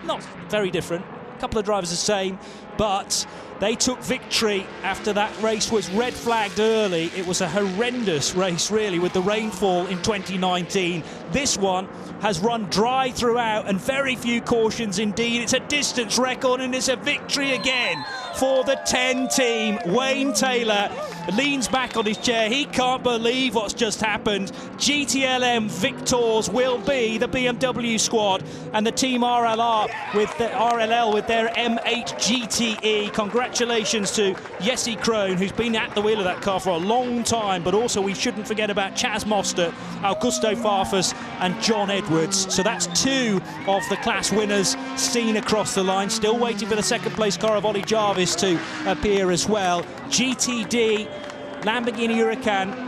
not very different. A couple of drivers the same, but they took victory after that race was red flagged early. It was a horrendous race, really, with the rainfall in 2019. This one has run dry throughout and very few cautions indeed. It's a distance record and it's a victory again for the 10 team. Wayne Taylor leans back on his chair. He can't believe what's just happened. GTLM victors will be the BMW squad and the Team RLL with their M8 GTE. Congratulations to Jesse Krohn, who's been at the wheel of that car for a long time, but also we shouldn't forget about Chaz Mostert, Augusto Farfus and John Edwards. So that's two of the class winners seen across the line. Still waiting for the second place car of Ollie Jarvis to appear as well. GTD Lamborghini Huracan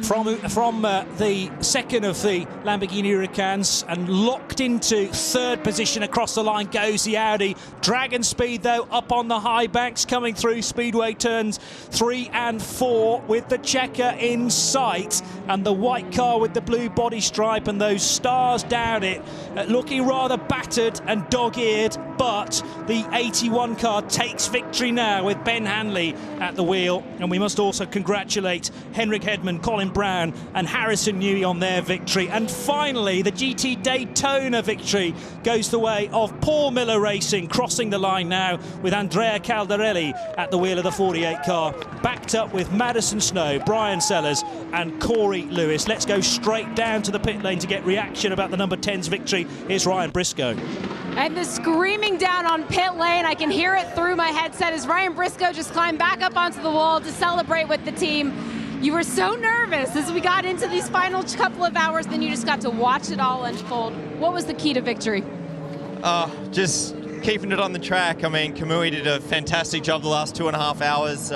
from the second of the Lamborghini Huracans, and locked into third position across the line goes the Audi. Dragon Speed, though, up on the high banks, coming through speedway turns 3 and 4 with the checker in sight, and the white car with the blue body stripe and those stars down it, looking rather battered and dog-eared, but the 81 car takes victory now with Ben Hanley at the wheel. And we must also congratulate Henrik Hedman, Colin Brown and Harrison Newey on their victory. And finally, the GT Daytona victory goes the way of Paul Miller Racing, crossing the line now with Andrea Caldarelli at the wheel of the 48 car, backed up with Madison Snow, Brian Sellers and Corey Lewis. Let's go straight down to the pit lane to get reaction about the number 10's victory. Here's Ryan Briscoe. And the screaming down on pit lane, I can hear it through my headset as Ryan Briscoe just climbed back up onto the wall to celebrate with the team. You were so nervous as we got into these final couple of hours, then you just got to watch it all unfold. What was the key to victory? Just keeping it on the track. I mean, Kamui did a fantastic job the last 2.5 hours.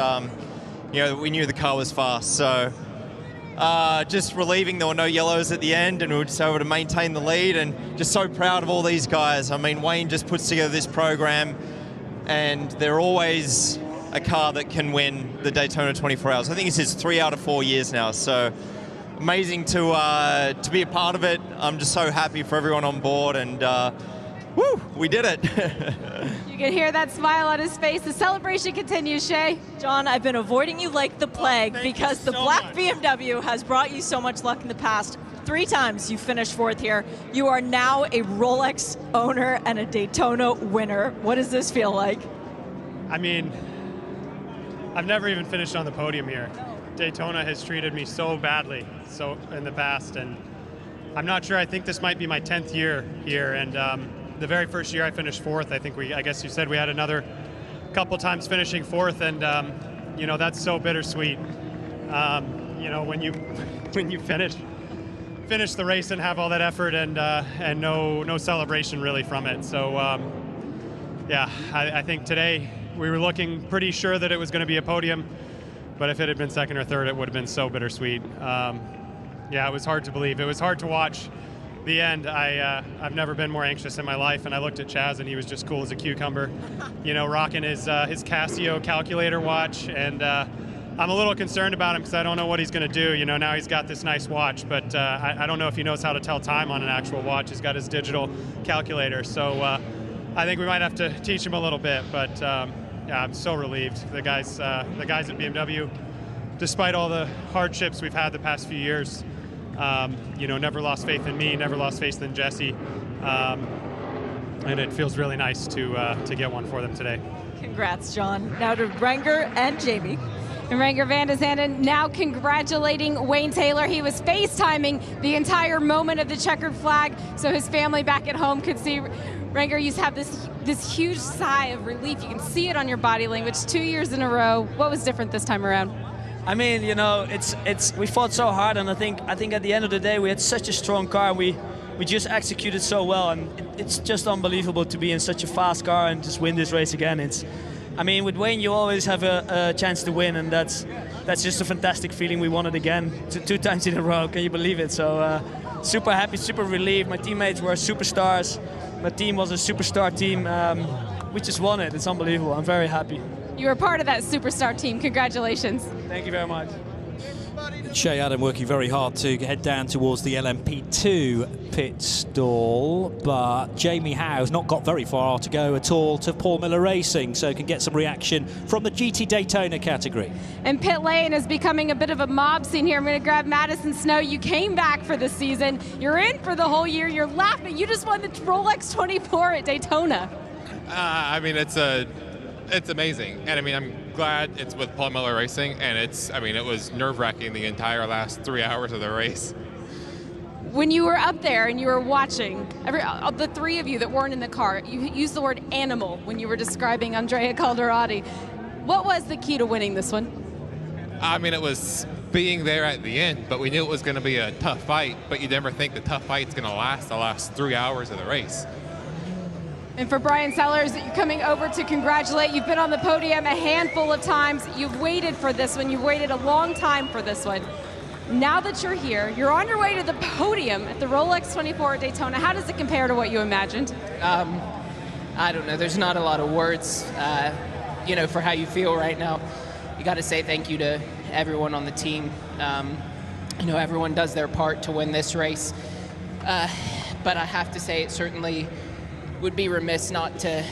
You know, we knew the car was fast, so just relieving there were no yellows at the end, and we were just able to maintain the lead, and just so proud of all these guys. I mean, Wayne just puts together this program, and they're always a car that can win the Daytona 24 Hours. I think it's his 3 out of 4 years now, so amazing to be a part of it. I'm just so happy for everyone on board, and woo, we did it. You can hear that smile on his face. The celebration continues, Shay. John, I've been avoiding you like the plague because the black much. BMW has brought you so much luck in the past. 3 times you finished 4th here. You are now a Rolex owner and a Daytona winner. What does this feel like? I mean, I've never even finished on the podium here. Daytona has treated me so badly in the past, and I'm not sure. I think this might be my 10th year here, and the very first year I finished 4th. I guess you said we had another couple times finishing 4th, and you know, that's so bittersweet. You know, when you finish the race and have all that effort and no celebration really from it. So yeah, I think today we were looking pretty sure that it was going to be a podium, but if it had been 2nd or 3rd, it would have been so bittersweet. Yeah, it was hard to believe. It was hard to watch the end. I've never been more anxious in my life, and I looked at Chaz, and he was just cool as a cucumber, you know, rocking his Casio calculator watch, and I'm a little concerned about him because I don't know what he's going to do. You know, now he's got this nice watch, but I don't know if he knows how to tell time on an actual watch. He's got his digital calculator, so I think we might have to teach him a little bit, but yeah, I'm so relieved. The guys at BMW, despite all the hardships we've had the past few years, you know, never lost faith in me, never lost faith in Jesse, and it feels really nice to get one for them today. Congrats, John. Now to Renger and Jamie. And Renger van de Zanden now congratulating Wayne Taylor. He was FaceTiming the entire moment of the checkered flag so his family back at home could see. Renger, you have this huge sigh of relief. You can see it on your body language 2 years in a row. What was different this time around? I mean, you know, we fought so hard, and I think at the end of the day we had such a strong car. We just executed so well, and it's just unbelievable to be in such a fast car and just win this race again. I mean, with Wayne, you always have a chance to win, and that's just a fantastic feeling. We won it again, 2 times in a row. Can you believe it? So super happy, super relieved. My teammates were superstars. My team was a superstar team. We just won it. It's unbelievable. I'm very happy. You were part of that superstar team. Congratulations. Thank you very much. Shea Adam working very hard to head down towards the LMP2 pit stall, but Jamie Howe's not got very far to go at all to Paul Miller Racing, so can get some reaction from the GT Daytona category. And pit lane is becoming a bit of a mob scene here. I'm going to grab Madison Snow. You came back for the season. You're in for the whole year. You're laughing. You just won the Rolex 24 at Daytona. I mean, it's amazing, and I mean, I'm glad it's with Paul Miller Racing, and it was nerve-wracking the entire last 3 hours of the race. When you were up there and you were watching, the three of you that weren't in the car, you used the word animal when you were describing Andrea Calderati. What was the key to winning this one? I mean, it was being there at the end, but we knew it was going to be a tough fight, but you never think the tough fight's going to last the last 3 hours of the race. And for Brian Sellers, coming over to congratulate, you've been on the podium a handful of times. You've waited for this one. You've waited a long time for this one. Now that you're here, you're on your way to the podium at the Rolex 24 at Daytona. How does it compare to what you imagined? I don't know. There's not a lot of words, for how you feel right now. You got to say thank you to everyone on the team. Everyone does their part to win this race. But I have to say it certainly would be remiss not to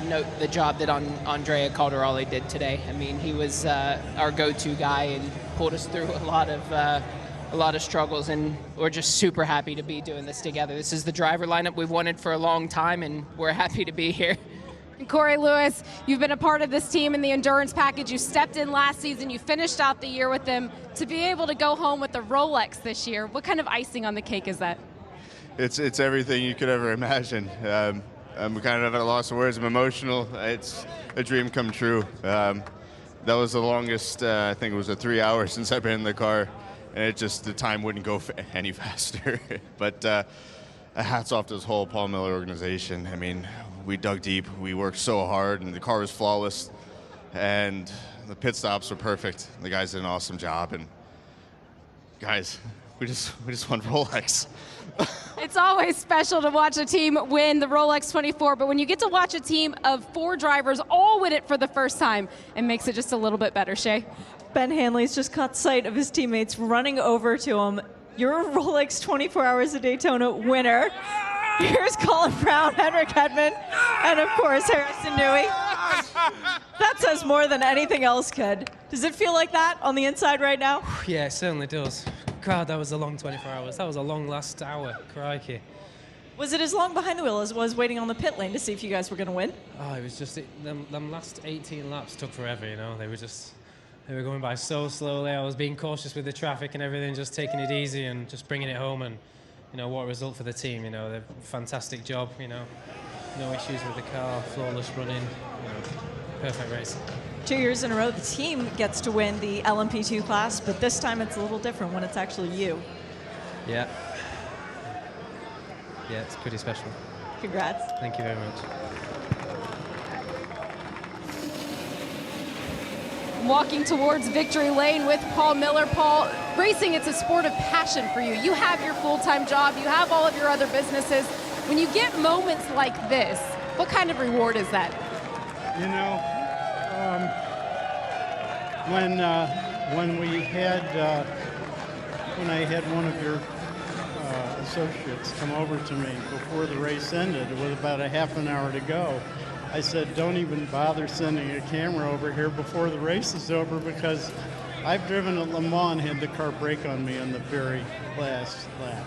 note the job that Andrea Calderali did today. I mean, he was our go-to guy and pulled us through a lot of struggles, and we're just super happy to be doing this together. This is the driver lineup we've wanted for a long time, and we're happy to be here. And Corey Lewis, you've been a part of this team in the endurance package. You stepped in last season. You finished out the year with them. To be able to go home with the Rolex this year, what kind of icing on the cake is that? It's everything you could ever imagine. I'm kind of at a loss of words. I'm emotional. It's a dream come true. That was the longest, I think it was 3 hours since I've been in the car, and the time wouldn't go any faster. But hats off to this whole Paul Miller organization. I mean, we dug deep. We worked so hard, and the car was flawless, and the pit stops were perfect. The guys did an awesome job, and guys, we just won Rolex. It's always special to watch a team win the Rolex 24, but when you get to watch a team of 4 drivers all win it for the first time, it makes it just a little bit better, Shea. Ben Hanley's just caught sight of his teammates running over to him. You're a Rolex 24 Hours of Daytona winner. Here's Colin Brown, Henrik Hedman, and of course Harrison Newey. That says more than anything else could. Does it feel like that on the inside right now? Yeah, it certainly does. God, that was a long 24 hours. That was a long last hour. Crikey. Was it as long behind the wheel as was waiting on the pit lane to see if you guys were going to win? Oh, it was just, them last 18 laps took forever, They were going by so slowly. I was being cautious with the traffic and everything, just taking it easy and just bringing it home. And, what a result for the team. They've fantastic job, no issues with the car, flawless running, perfect race. 2 years in a row, the team gets to win the LMP2 class, but this time it's a little different when it's actually you. Yeah. Yeah, it's pretty special. Congrats. Thank you very much. Walking towards victory lane with Paul Miller. Paul, racing, it's a sport of passion for you. You have your full-time job, you have all of your other businesses. When you get moments like this, what kind of reward is that? When I had one of your associates come over to me before the race ended with about a half an hour to go, I said, don't even bother sending a camera over here before the race is over, because I've driven at Le Mans and had the car break on me on the very last lap.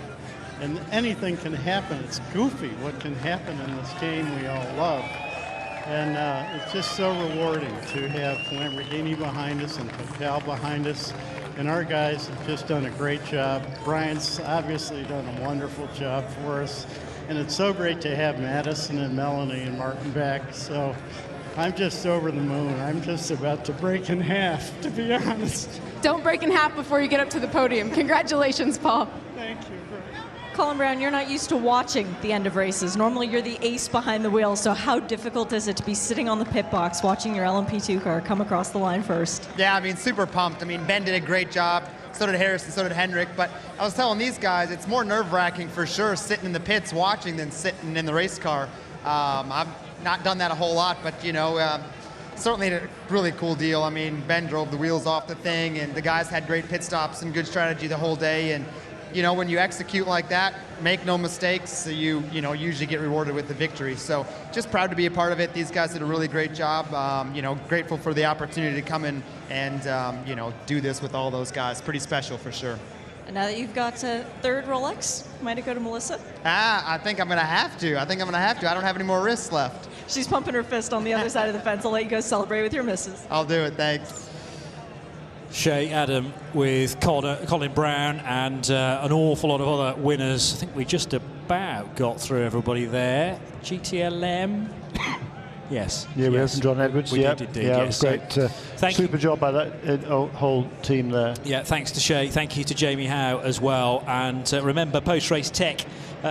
And anything can happen. It's goofy what can happen in this game we all love. And it's just so rewarding to have Lamborghini behind us and Total behind us. And our guys have just done a great job. Brian's obviously done a wonderful job for us. And it's so great to have Madison and Melanie and Martin back. So I'm just over the moon. I'm just about to break in half, to be honest. Don't break in half before you get up to the podium. Congratulations, Paul. Thank you. Colin Brown, you're not used to watching the end of races. Normally you're the ace behind the wheel, so how difficult is it to be sitting on the pit box watching your LMP2 car come across the line first? Yeah, super pumped. Ben did a great job, so did Harrison, so did Hendrick, but I was telling these guys it's more nerve-wracking for sure sitting in the pits watching than sitting in the race car. I've not done that a whole lot, but certainly a really cool deal. I mean, Ben drove the wheels off the thing, and the guys had great pit stops and good strategy the whole day. And you know, when you execute like that, make no mistakes, so you usually get rewarded with the victory. So just proud to be a part of it. These guys did a really great job. You know, grateful for the opportunity to come in and you know, do this with all those guys. Pretty special for sure. And now that you've got a third Rolex, might it go to Melissa? I think I'm gonna have to. I don't have any more wrists left. She's pumping her fist on the other side of the fence. I'll let you go celebrate with your missus. I'll do it, thanks. Shea Adam with Colin Brown and an awful lot of other winners. I think we just about got through everybody there. GTLM. Yes. Yeah, we have from John Edwards. We did indeed. Yeah, it was great. Super job by that whole team there. Yeah, thanks to Shea. Thank you to Jamie Howe as well. And remember, post-race tech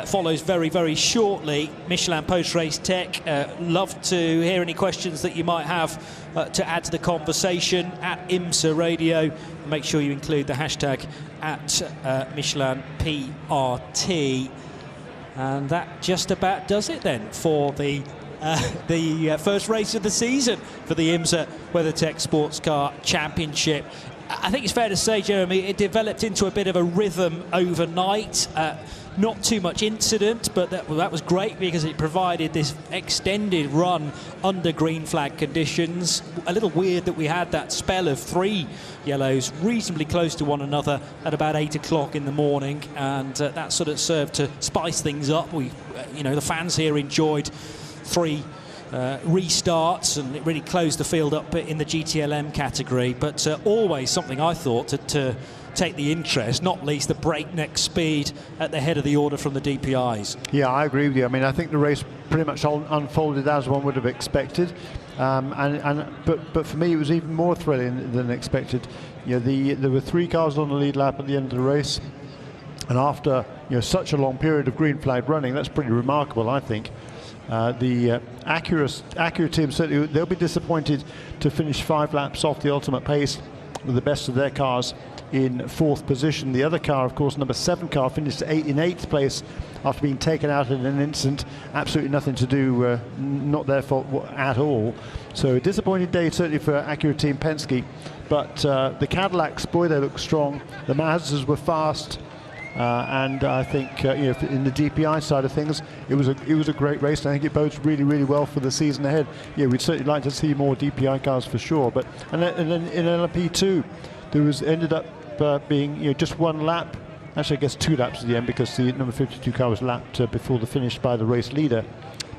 follows very, very shortly. Michelin post-race tech. Love to hear any questions that you might have to add to the conversation at IMSA Radio. Make sure you include the hashtag at Michelin PRT. And that just about does it then for the first race of the season for the IMSA WeatherTech Sports Car Championship. I think it's fair to say, Jeremy, it developed into a bit of a rhythm overnight. Not too much incident, but that was great because it provided this extended run under green flag conditions. A little weird that we had that spell of 3 yellows reasonably close to one another at about 8 o'clock in the morning, and that sort of served to spice things up. We, the fans here enjoyed 3 restarts, and it really closed the field up in the GTLM category. But always something I thought to take the interest, not least the breakneck speed at the head of the order from the DPIs. Yeah, I agree with you. I mean, I think the race pretty much unfolded as one would have expected, but for me it was even more thrilling than expected. There were 3 cars on the lead lap at the end of the race, and after such a long period of green flag running, that's pretty remarkable, I think. The Acura team, certainly they'll be disappointed to finish 5 laps off the ultimate pace with the best of their cars in 4th position. The other car, of course, number 7 car, finished in 8th place after being taken out in an incident. Absolutely nothing to do, not their fault at all. So a disappointing day certainly for Acura Team Penske. But the Cadillacs, boy, they look strong. The Mazdas were fast. And I think in the DPI side of things, it was a great race. And I think it bodes really, really well for the season ahead. Yeah, we'd certainly like to see more DPI cars for sure. But and then in LMP2, there ended up being just 1 lap. Actually, I guess 2 laps at the end because the number 52 car was lapped before the finish by the race leader.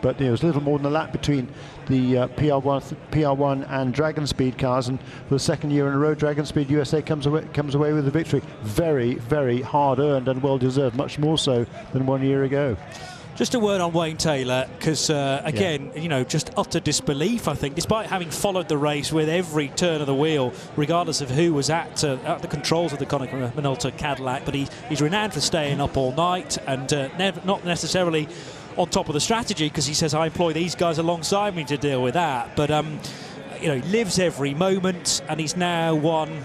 But there was a little more than a lap between the PR1 and Dragon Speed cars, and for the 2nd year in a row, Dragon Speed USA comes away with the victory. Very, very hard earned and well deserved, much more so than 1 year ago. Just a word on Wayne Taylor, because again, just utter disbelief, I think, despite having followed the race with every turn of the wheel, regardless of who was at the controls of the Konica Minolta Cadillac. But he's renowned for staying up all night and not necessarily on top of the strategy, because he says, I employ these guys alongside me to deal with that. But he lives every moment, and he's now won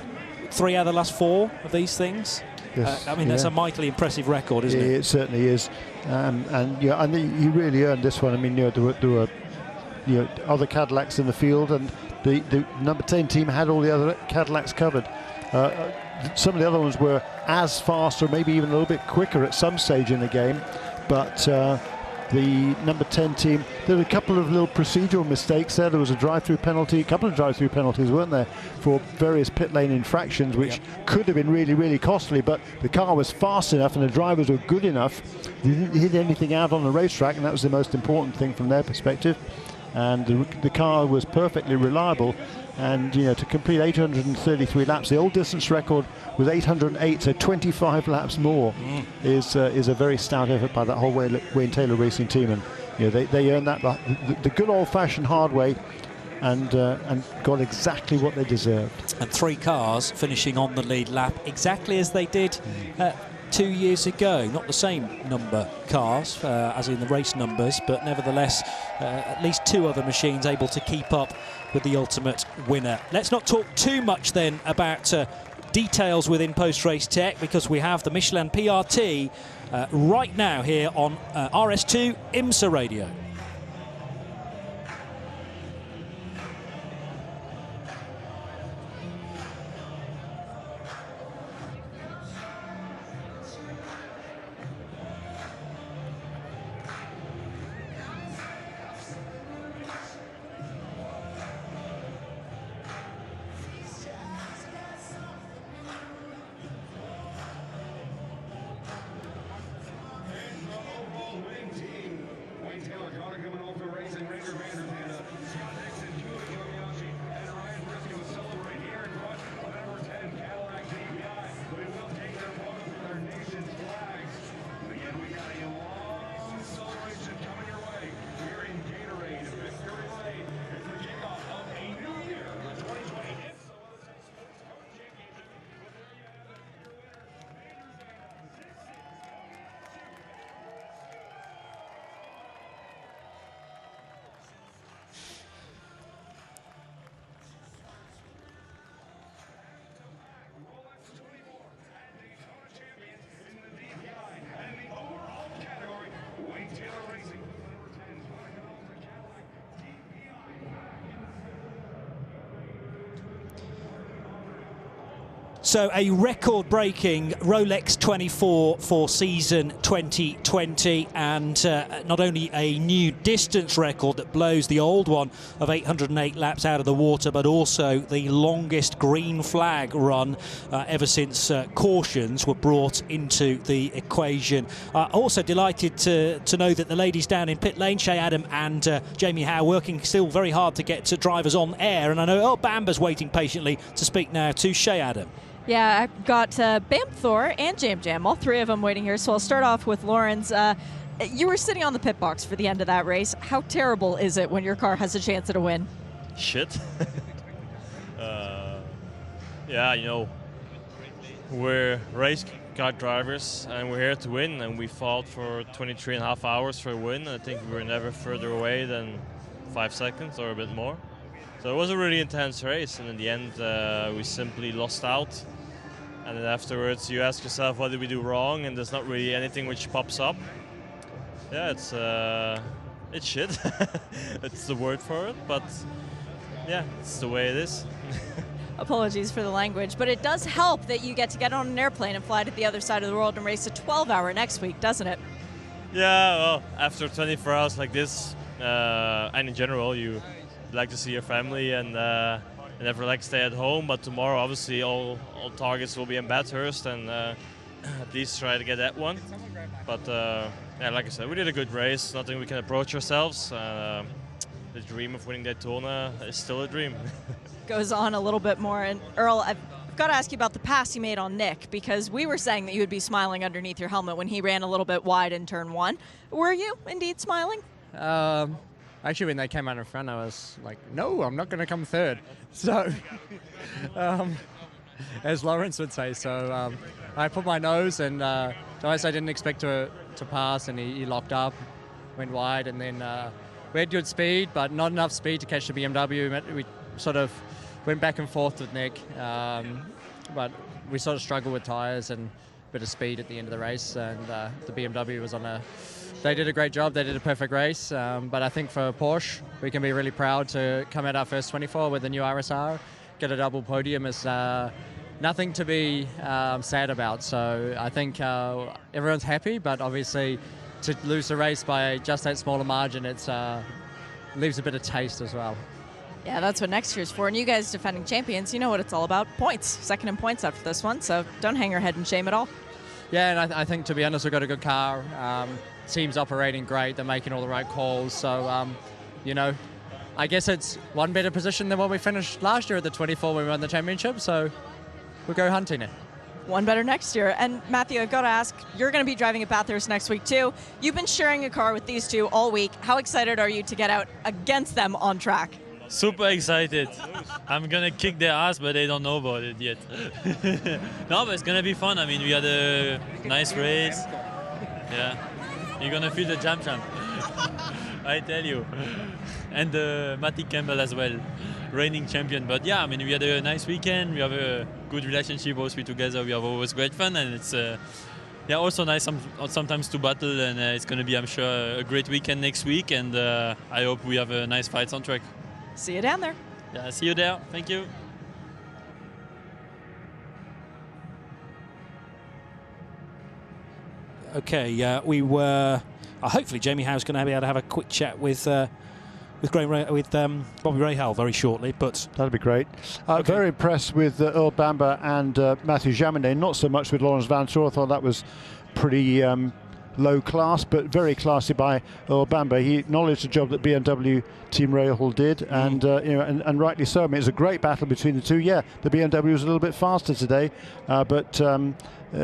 3 out of the last 4 of these things. Yes, that's a mightily impressive record, isn't it? It certainly is, and he really earned this one. I mean, there were other Cadillacs in the field, and the number 10 team had all the other Cadillacs covered. Some of the other ones were as fast, or maybe even a little bit quicker at some stage in the game, but the number 10 team, there were a couple of little procedural mistakes there. There was a drive-through penalty, a couple of drive-through penalties, weren't there, for various pit lane infractions, which could have been really, really costly, but the car was fast enough and the drivers were good enough. They didn't hit anything out on the racetrack, and that was the most important thing from their perspective. And the car was perfectly reliable. And to complete 833 laps, the old distance record was 808, so 25 laps more is a very stout effort by that whole Wayne Taylor Racing team, and they earned that the good old-fashioned hard way, and got exactly what they deserved. And 3 cars finishing on the lead lap exactly as they did 2 years ago. Not the same number cars as in the race numbers, but nevertheless at least 2 other machines able to keep up with the ultimate winner. Let's not talk too much then about details within post-race tech, because we have the Michelin PRT right now here on RS2 IMSA Radio. So a record-breaking Rolex 24 for season 2020, and not only a new distance record that blows the old one of 808 laps out of the water, but also the longest green flag run ever since cautions were brought into the equation. Also delighted to know that the ladies down in pit lane, Shea Adam and Jamie Howe, working still very hard to get drivers on air, and I know Earl Bamber's waiting patiently to speak now to Shea Adam. Yeah, I've got Bam Thor and Jam Jam, all three of them waiting here. So I'll start off with Lawrence. You were sitting on the pit box for the end of that race. How terrible is it when your car has a chance at a win? Shit. Yeah, you know, we're race car drivers and we're here to win, and we fought for 23 and a half hours for a win. I think we were never further away than 5 seconds or a bit more. So it was a really intense race, and in the end we simply lost out. And then afterwards you ask yourself, what did we do wrong? And there's not really anything which pops up. Yeah, it's shit. It's the word for it, but yeah, it's the way it is. Apologies for the language, but it does help that you get on an airplane and fly to the other side of the world and race a 12-hour next week, doesn't it? Yeah, well, after 24 hours like this, and in general, you like to see your family and never like stay at home. But tomorrow, obviously, all targets will be in Bathurst, and at least try to get that one. But yeah, like I said, we did a good race. Nothing we can approach ourselves. The dream of winning Daytona is still a dream. Goes on a little bit more, and Earl, I've got to ask you about the pass you made on Nick, because we were saying that you would be smiling underneath your helmet when he ran a little bit wide in turn one. Were you indeed smiling? Actually, when they came out in front, I was like, no, I'm not going to come third. So, as Lawrence would say, so I put my nose, and Dice I didn't expect to pass, and he locked up, went wide, and then we had good speed, but not enough speed to catch the BMW. We sort of went back and forth with Nick, but we sort of struggled with tyres and a bit of speed at the end of the race, and the BMW was on a... They did a great job. They did a perfect race. But I think for Porsche, we can be really proud to come out our first 24 with the new RSR. Get a double podium is nothing to be sad about. So I think everyone's happy, but obviously to lose the race by just that smaller margin, it leaves a bit of taste as well. Yeah, that's what next year's for. And you guys, defending champions, you know what it's all about. Points. Second in points after this one. So don't hang your head in shame at all. Yeah, and I think, to be honest, we've got a good car. Team's operating great. They're making all the right calls. So, you know, I guess it's one better position than what we finished last year at the 24 when we won the championship. So we'll go hunting it. One better next year. And Matthew, I've got to ask, you're going to be driving at Bathurst next week too. You've been sharing a car with these two all week. How excited are you to get out against them on track? Super excited. I'm gonna kick their ass, but they don't know about it yet. No, but it's gonna be fun. I mean, we had a nice race. Yeah, you're gonna feel the jam. I tell you. And Matty Campbell as well, reigning champion. But yeah, I mean, we had a nice weekend. We have a good relationship, both we together. We have always great fun, and it's yeah, also nice sometimes to battle. And it's gonna be, I'm sure, a great weekend next week. And I hope we have a nice fights on track. See you down there. Yeah, see you there. Thank you. Okay, we were. Hopefully, Jamie Howe's going to be able to have a quick chat with Bobby Rahal very shortly. But that'd be great. Okay. Very impressed with Earl Bamber and Matthew Jaminet. Not so much with Lawrence Vanthoor. I thought that was pretty low class, but very classy by Earl Bamber. He acknowledged the job that BMW Team Rahal did, and you know, and rightly so. I mean, it's a great battle between the two. Yeah, the BMW was a little bit faster today, but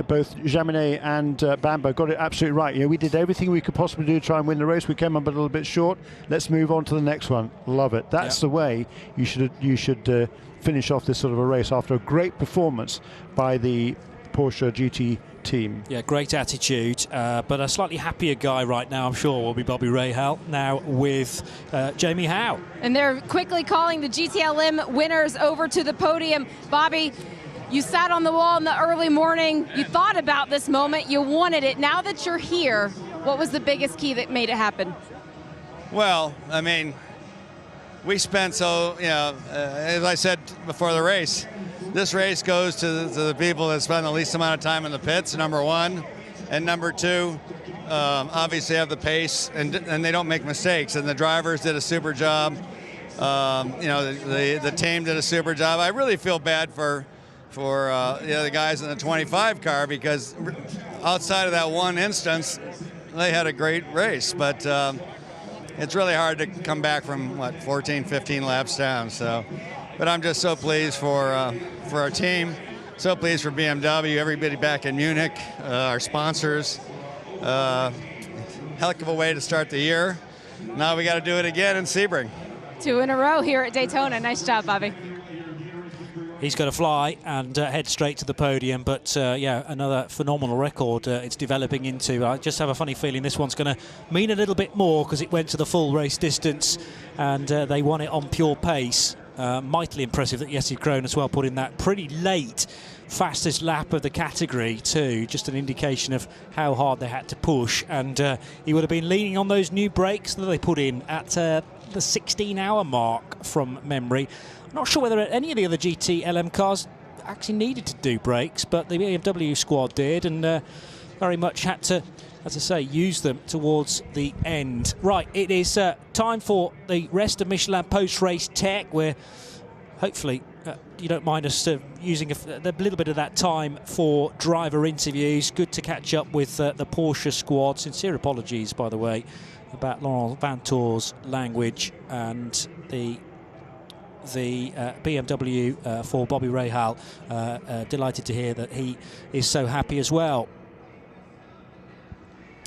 both Jaminet and Bamber got it absolutely right. You know, we did everything we could possibly do to try and win the race. We came up a little bit short. Let's move on to the next one. Love it. That's the way you should finish off this sort of a race after a great performance by the Porsche GT team. Yeah, great attitude, but a slightly happier guy right now, I'm sure, will be Bobby Rahal, now with Jamie Howe. And they're quickly calling the GTLM winners over to the podium. Bobby, you sat on the wall in the early morning, you thought about this moment, you wanted it. Now that you're here, what was the biggest key that made it happen? Well, I mean, we spent as I said before the race, this race goes to the people that spend the least amount of time in the pits, number one. And number two, obviously have the pace, and they don't make mistakes. And the drivers did a super job. The team did a super job. I really feel bad for the guys in the 25 car, because outside of that one instance, they had a great race. But it's really hard to come back from 14, 15 laps down. So, but I'm just so pleased for our team. So pleased for BMW, everybody back in Munich, our sponsors. Heck of a way to start the year. Now we got to do it again in Sebring. 2 in a row here at Daytona. Nice job, Bobby. He's got to fly and head straight to the podium, but yeah, another phenomenal record it's developing into. I just have a funny feeling this one's going to mean a little bit more, because it went to the full race distance and they won it on pure pace. Mightily impressive that Jesse Krohn as well put in that pretty late fastest lap of the category too, just an indication of how hard they had to push. And he would have been leaning on those new brakes that they put in at the 16-hour mark from memory. I'm not sure whether any of the other GT LM cars actually needed to do brakes, but the BMW squad did, and very much had to, as I say, use them towards the end. Right, it is time for the rest of Michelin post-race tech, where hopefully you don't mind us using a little bit of that time for driver interviews. Good to catch up with the Porsche squad. Sincere apologies, by the way, about Laurent Vantour's language, and the BMW for Bobby Rahal. Delighted to hear that he is so happy as well.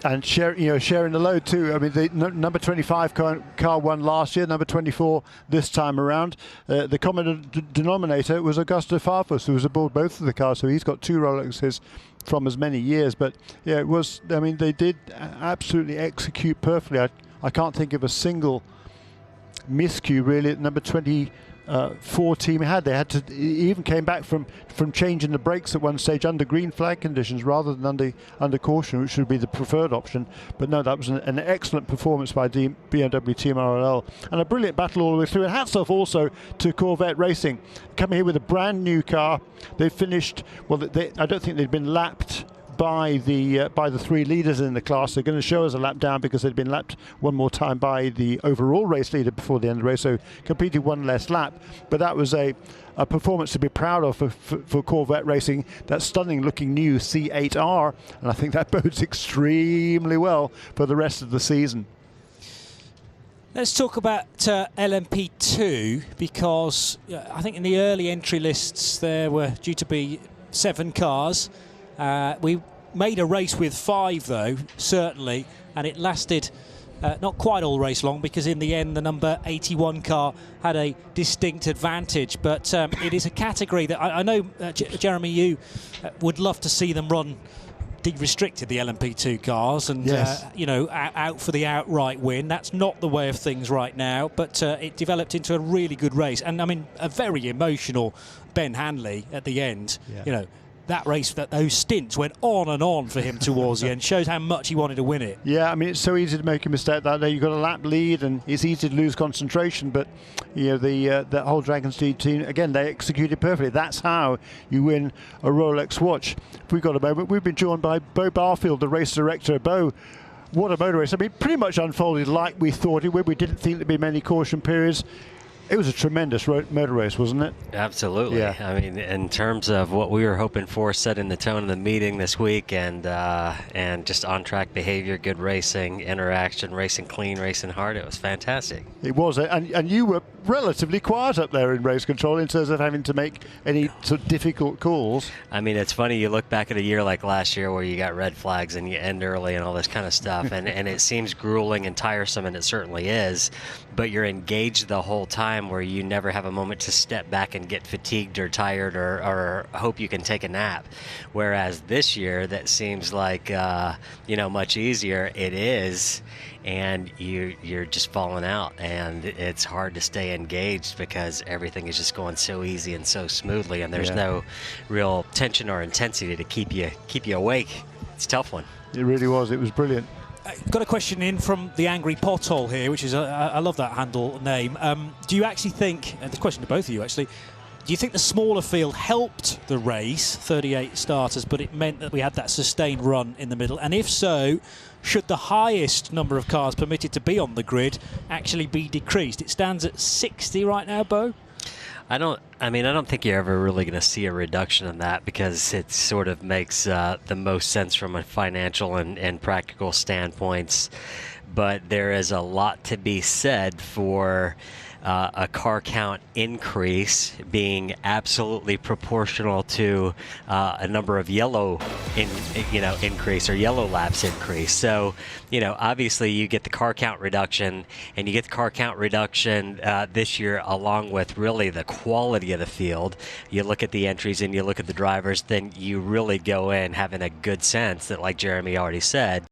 And sharing the load too. I mean, the number 25 car won last year, number 24 this time around. The common denominator was Augusto Farfus, who was aboard both of the cars, so he's got 2 Rolexes from as many years. But yeah, it was, I mean, they did absolutely execute perfectly. I can't think of a single miscue really at number 24 team had. They had to, even came back from changing the brakes at one stage under green flag conditions rather than under caution, which would be the preferred option. But no, that was an excellent performance by BMW Team RLL, and a brilliant battle all the way through. And hats off also to Corvette Racing, coming here with a brand new car. They finished, well, I don't think they'd been lapped by the 3 leaders in the class. They're going to show us a lap down because they'd been lapped one more time by the overall race leader before the end of the race, so completed 1 less lap. But that was a performance to be proud of for Corvette Racing. That stunning looking new C8R, and I think that bodes extremely well for the rest of the season. Let's talk about LMP2, because I think in the early entry lists there were due to be 7 cars. We made a race with 5 though, certainly, and it lasted not quite all race long, because in the end the number 81 car had a distinct advantage. But it is a category that I know, Jeremy, you would love to see them run de-restricted, the LMP2 cars, and yes, out for the outright win. That's not the way of things right now, but it developed into a really good race, and I mean a very emotional Ben Hanley at the end. Yeah. That race, those stints went on and on for him towards the end. Shows how much he wanted to win it. Yeah, I mean, it's so easy to make a mistake that day. You've got a lap lead and it's easy to lose concentration, but the whole Dragon's Teeth team, again, they executed perfectly. That's how you win a Rolex watch. If we've got a moment, we've been joined by Bo Barfield, the race director. Bo, what a motor race. I mean, pretty much unfolded like we thought it would. We didn't think there'd be many caution periods. It was a tremendous motor race, wasn't it? Absolutely. Yeah. I mean, in terms of what we were hoping for, setting the tone of the meeting this week, and just on-track behavior, good racing, interaction, racing clean, racing hard, it was fantastic. It was, and you were relatively quiet up there in race control in terms of having to make any sort of difficult calls. I mean, it's funny, you look back at a year like last year where you got red flags and you end early and all this kind of stuff, and it seems grueling and tiresome, and it certainly is, but you're engaged the whole time, where you never have a moment to step back and get fatigued or tired or hope you can take a nap. Whereas this year, that seems like much easier. It is, and you're just falling out, and it's hard to stay engaged because everything is just going so easy and so smoothly, and there's no real tension or intensity to keep you awake. It's a tough one. It really was. It was brilliant. Got a question in from the Angry Pothole here, which is I love that handle name. Do you actually think, and the question to both of you actually, Do you think the smaller field helped the race, 38 starters, but it meant that we had that sustained run in the middle? And if so, should the highest number of cars permitted to be on the grid actually be decreased? It stands at 60 right now, Bo. I don't think you're ever really going to see a reduction in that, because it sort of makes the most sense from a financial and practical standpoints. But there is a lot to be said for a car count increase being absolutely proportional to a number of increase or yellow laps increase. So, obviously you get the car count reduction, and you get the car count reduction this year along with really the quality of the field. You look at the entries and you look at the drivers, then you really go in having a good sense that, like Jeremy already said,